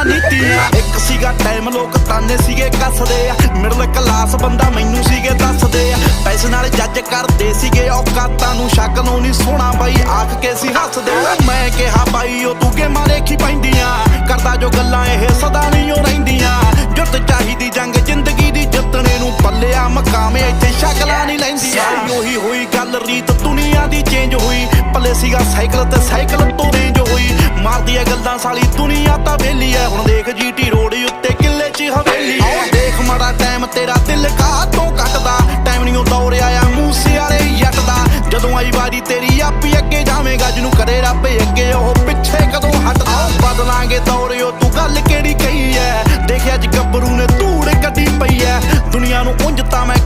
ਨੀਤੀਆਂ। ਇੱਕ ਸੀਗਾ ਟਾਈਮ ਲੋਕ ਤਾਨੇ ਸੀਗੇ ਕੱਸਦੇ ਆ, ਮਿਡਲ ਕਲਾਸ ਬੰਦਾ ਮੈਨੂੰ ਸੀਗੇ ਦੱਸਦੇ ਆ। ਪੈਸੇ ਨਾਲ ਜੱਜ ਕਰਦੇ ਸੀਗੇ ਔਕਾਤਾਂ ਨੂੰ, ਸ਼ਕਲ ਨੂੰ ਨਹੀਂ ਸੋਹਣਾ ਬਾਈ ਆਖ ਕੇ ਸੀ ਹੱਸਦੇ। ਮੈਂ ਕਿਹਾ ਬਾਈ ਉਹ ਤੂੰ ਗੇਮਾਂ ਦੇਖੀ ਪੈਂਦੀਆਂ, ਕਰਦਾ ਜੋ ਗੱਲਾਂ ਇਹ ਸਦਾ ਨਹੀਂ ਓ ਰਹਿੰਦੀਆਂ। ਜੁੱਤ ਚਾਹੀਦੀ ਜੰਗ ਜ਼ਿੰਦਗੀ ਦੀ ਜਿੱਤਣੇ ਨੂੰ, ਪੱਲਿਆ ਮਕਾਮ ਇੱਥੇ ਸ਼ਕਲਾਂ ਨਹੀਂ ਲੈਂਦੀਆਂ। ਉਹੀ ਹੋਈ ਗੱਲ ਰੀਤ ਦੁਨੀਆ ਦੀ ਚੇਂਜ ਹੋਈ, ਪੱਲੇ ਸੀਗਾ ਸਾਈਕਲ ਤੇ ਸਾਈਕਲ ਤੋਂ ਰੇਂਜ ਹੋਈ। ਮਾਰਦੀ ਐ ਗੱਲਾਂ ਸਾਲੀ ਦੁਨੀਆ ਤਾਂ ਵੇਲੀ ਐ, ਹੁਣ ਦੇਖ ਜੀਟੀ ਰੋਡ ਉੱਤੇ ਕਿੱਲੇ 'ਚ ਹਵੇਲੀ ਐ। ਦੇਖ ਮਾੜਾ ਟਾਈਮ ਤੇਰਾ ਦਿਲ ਕਾਹਤੋਂ ਕੱਟਦਾ, ਟਾਈਮ ਨਹੀਂ ਉਹ ਦੌਰ ਆਇਆ ਮੂਸੇ ਵਾਲੇ ਜੱਟ ਦਾ। ਜਦੋਂ ਆਈ ਵਾਰੀ ਤੇਰੀ ਆਪੀ ਅੱਗੇ ਜਾਵੇਂਗਾ, ਜਿਹਨੂੰ ਕਰੇ ਰੱਬ ਅੱਗੇ ਉਹ ਪਿੱਛੇ ਕਦੋਂ ਹਟਦਾ। ਬਦਲਾਂਗੇ ਦੌਰ ਉਹ ਤੂੰ ਗੱਲ ਕਿਹੜੀ ਕਹੀ ਐ, ਦੇਖਿਆ ਅੱਜ ਗੱਭਰੂ ਨੇ ਧੂੜ ਕੱਢੀ ਪਈ ਐ। ਦੁਨੀਆ ਨੂੰ ਉਂਝ ਤਾਂ ਮੈਂ